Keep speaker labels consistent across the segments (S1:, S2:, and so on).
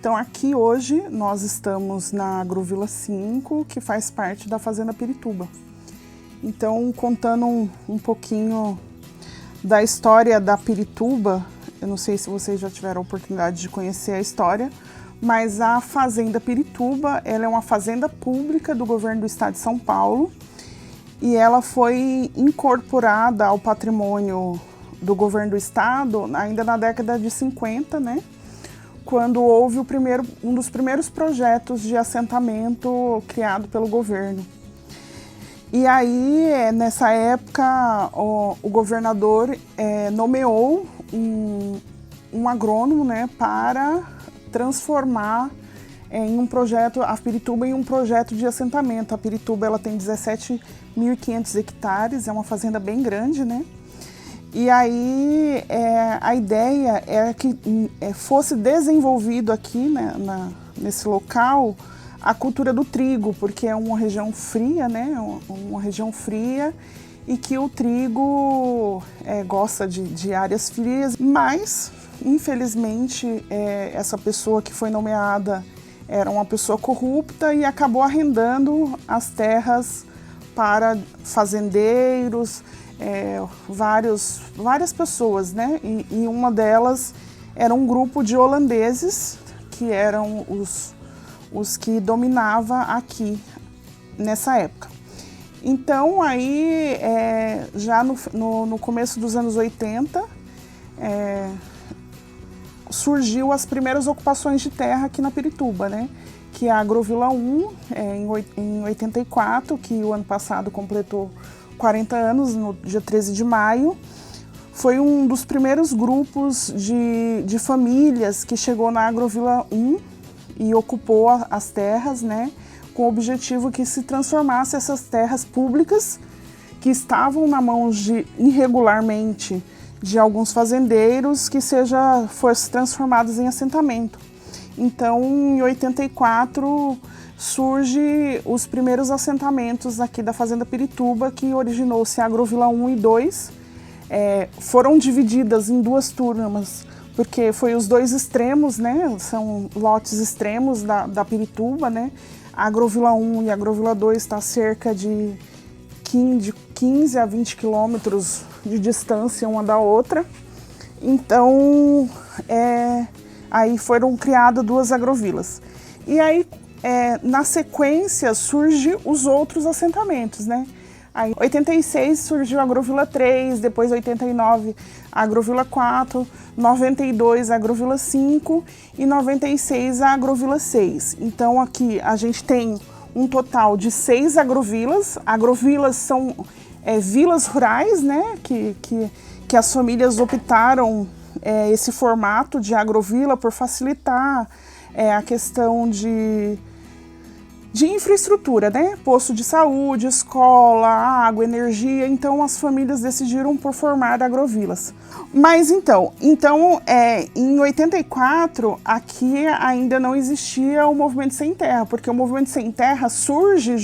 S1: Então aqui hoje nós estamos na Agrovila 5, que faz parte da Fazenda Pirituba. Então, contando um pouquinho da história da Pirituba, eu não sei se vocês já tiveram a oportunidade de conhecer a história, mas a Fazenda Pirituba, ela é uma fazenda pública do governo do estado de São Paulo e ela foi incorporada ao patrimônio do governo do estado ainda na década de 50, né? Quando houve um dos primeiros projetos de assentamento criado pelo governo. E aí, nessa época, o governador nomeou um agrônomo, né, para transformar em um projeto, a Pirituba em um projeto de assentamento. A Pirituba ela tem 17.500 hectares, é uma fazenda bem grande, né? E aí a ideia era que fosse desenvolvido aqui, né, nesse local a cultura do trigo, porque é uma região fria, né? Uma região fria e que o trigo gosta de áreas frias, mas infelizmente essa pessoa que foi nomeada era uma pessoa corrupta e acabou arrendando as terras para fazendeiros, várias pessoas, né? E uma delas era um grupo de holandeses que eram os que dominava aqui nessa época. Então aí já no começo dos anos 80 surgiu as primeiras ocupações de terra aqui na Pirituba, né? Que é a Agrovila 1 em 84, que o ano passado completou 40 anos, no dia 13 de maio. Foi um dos primeiros grupos de famílias que chegou na Agrovila 1 e ocupou as terras, né, com o objetivo que se transformasse essas terras públicas que estavam na mão irregularmente de alguns fazendeiros que fossem transformadas em assentamento. Então, em 84, surge os primeiros assentamentos aqui da Fazenda Pirituba, que originou-se a Agrovila 1 e 2. Foram divididas em duas turmas, porque foi os dois extremos, né? São lotes extremos da Pirituba, né? A Agrovila 1 e a Agrovila 2 está a cerca de 15 a 20 quilômetros de distância uma da outra. Então, aí foram criadas duas agrovilas. E aí, na sequência, surgem os outros assentamentos, né? Aí, em 86 surgiu a Agrovila 3, depois 89 a Agrovila 4, 92 a Agrovila 5 e 96 a Agrovila 6. Então aqui a gente tem um total de 6 agrovilas. Agrovilas são vilas rurais, né, que as famílias optaram esse formato de agrovila por facilitar a questão de infraestrutura, né? Posto de saúde, escola, água, energia. Então, as famílias decidiram por formar agrovilas. Mas então em 84, aqui ainda não existia o Movimento Sem Terra, porque o Movimento Sem Terra surge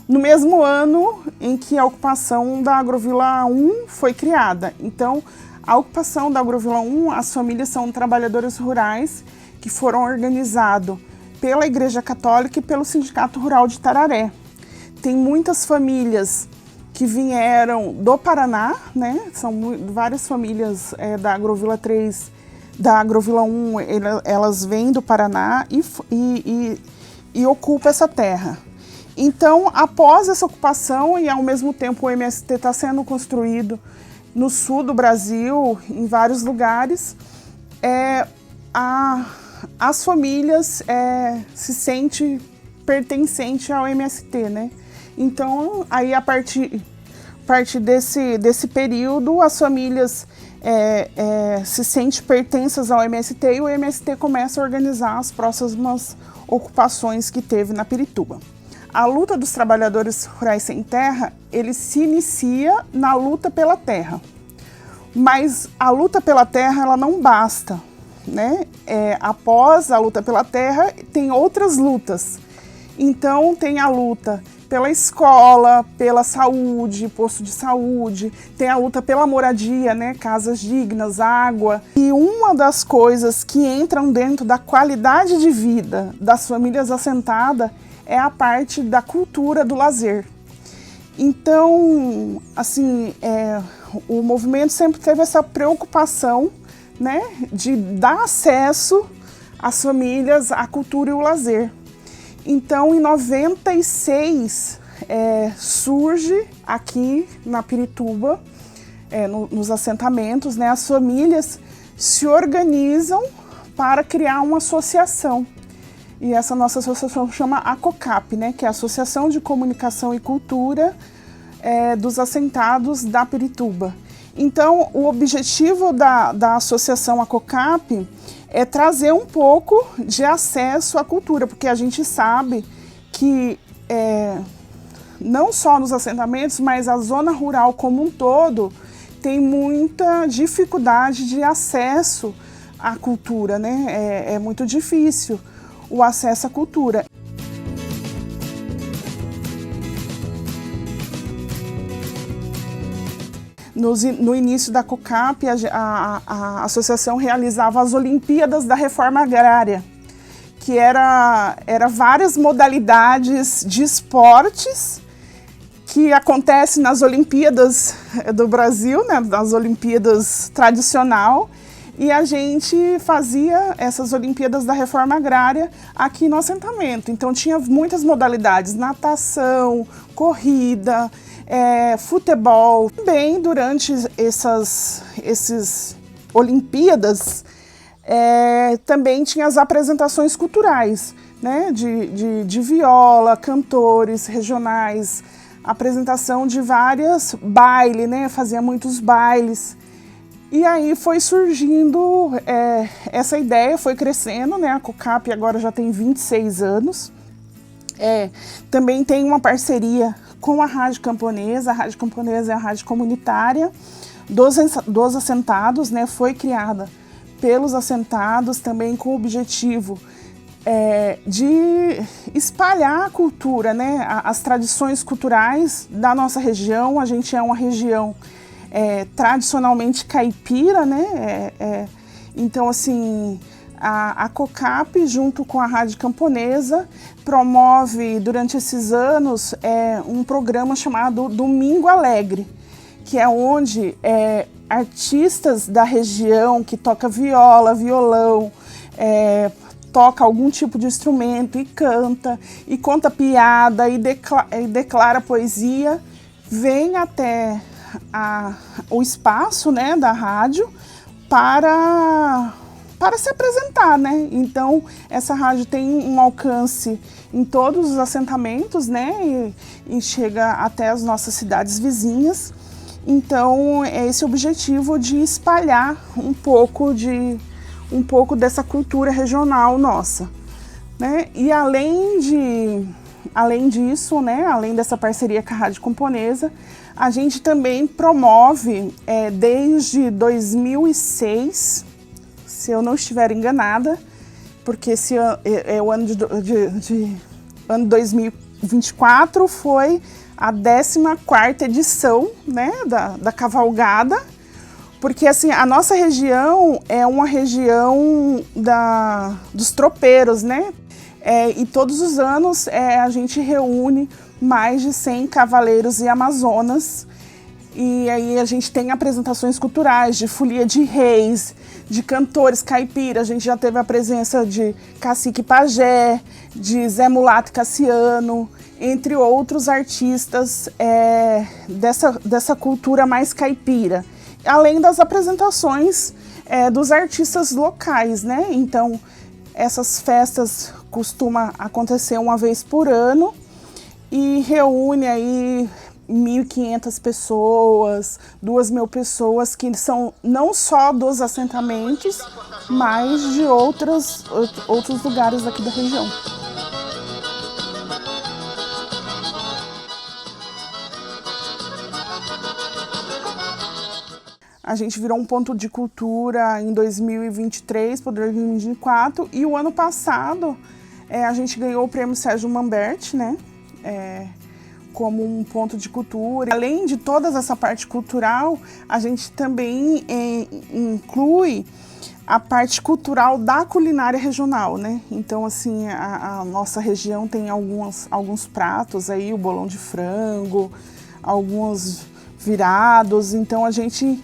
S1: no mesmo ano em que a ocupação da Agrovila 1 foi criada. Então, a ocupação da Agrovila 1, as famílias são trabalhadores rurais que foram organizados pela Igreja Católica e pelo Sindicato Rural de Tararé. Tem muitas famílias que vieram do Paraná, né? São várias famílias da Agrovila 3, da Agrovila 1, elas vêm do Paraná e ocupam essa terra. Então, após essa ocupação e ao mesmo tempo o MST está sendo construído no sul do Brasil, em vários lugares, as famílias se sentem pertencentes ao MST, né? Então, aí a partir desse período, as famílias se sentem pertenças ao MST e o MST começa a organizar as próximas ocupações que teve na Pirituba. A luta dos trabalhadores rurais sem terra, ele se inicia na luta pela terra. Mas a luta pela terra, ela não basta, né? Após a luta pela terra, tem outras lutas. Então tem a luta pela escola, pela saúde, posto de saúde, tem a luta pela moradia, né, casas dignas, água. E uma das coisas que entram dentro da qualidade de vida das famílias assentadas é a parte da cultura do lazer. Então, assim, o movimento sempre teve essa preocupação, né, de dar acesso às famílias à cultura e o lazer. Então, em 96, surge aqui na Pirituba, nos assentamentos, né, as famílias se organizam para criar uma associação. E essa nossa associação chama ACOCAP, né, que é a Associação de Comunicação e Cultura dos Assentados da Pirituba. Então, o objetivo da Associação ACOCAP é trazer um pouco de acesso à cultura, porque a gente sabe que não só nos assentamentos, mas a zona rural como um todo tem muita dificuldade de acesso à cultura, né? É muito difícil o acesso à cultura. No início da COCAP, a associação realizava as Olimpíadas da Reforma Agrária, que era várias modalidades de esportes que acontecem nas Olimpíadas do Brasil, né, nas Olimpíadas tradicional, e a gente fazia essas Olimpíadas da Reforma Agrária aqui no assentamento. Então tinha muitas modalidades, natação, corrida, futebol. Também durante essas Olimpíadas, também tinha as apresentações culturais, né? De viola, cantores regionais, apresentação de várias bailes, né? Fazia muitos bailes. E aí foi surgindo essa ideia, foi crescendo, né? A COCAP agora já tem 26 anos. Também tem uma parceria com a Rádio Camponesa. A Rádio Camponesa é a rádio comunitária dos assentados, né? Foi criada pelos assentados também com o objetivo de espalhar a cultura, né? As tradições culturais da nossa região. A gente é uma região tradicionalmente caipira, né? Então, assim, a COCAP, junto com a Rádio Camponesa, promove durante esses anos um programa chamado Domingo Alegre, que é onde artistas da região que toca viola, violão, toca algum tipo de instrumento e conta piada e declara poesia, vem até o espaço, né, da rádio para se apresentar, né? Então, essa rádio tem um alcance em todos os assentamentos, né? E chega até as nossas cidades vizinhas. Então, é esse o objetivo de espalhar um pouco dessa cultura regional nossa, né? E além disso, né? Além dessa parceria com a Rádio Camponesa, a gente também promove, desde 2006, se eu não estiver enganada, porque esse é o ano ano 2024 foi a 14ª edição, né, da cavalgada, porque assim, a nossa região é uma região dos tropeiros, né, e todos os anos a gente reúne mais de 100 cavaleiros e amazonas. E aí a gente tem apresentações culturais de folia de reis, de cantores caipira. A gente já teve a presença de Cacique Pajé, de Zé Mulato e Cassiano, entre outros artistas dessa cultura mais caipira. Além das apresentações dos artistas locais, né? Então, essas festas costumam acontecer uma vez por ano e reúne aí 1.500 pessoas, 2.000 pessoas que são não só dos assentamentos, mas de outros lugares aqui da região. A gente virou um ponto de cultura em 2023 para 2024 e o ano passado a gente ganhou o prêmio Sérgio Manberti, né? Como um ponto de cultura. Além de toda essa parte cultural, a gente também inclui a parte cultural da culinária regional, né? Então, assim, a nossa região tem alguns pratos aí, o bolão de frango, alguns virados. Então, a gente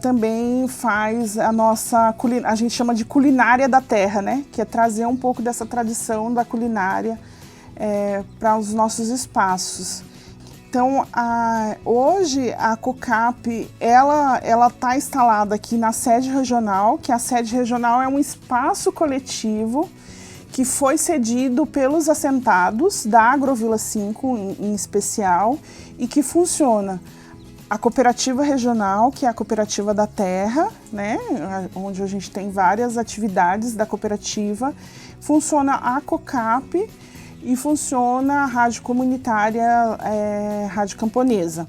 S1: também faz a gente chama de culinária da terra, né? Que é trazer um pouco dessa tradição da culinária para os nossos espaços. Então, hoje a COCAP, ela está instalada aqui na sede regional, que a sede regional é um espaço coletivo que foi cedido pelos assentados da Agrovila 5 em especial e que funciona a cooperativa regional, que é a cooperativa da terra, né, onde a gente tem várias atividades da cooperativa, funciona a COCAP, e funciona a rádio comunitária, Rádio Camponesa.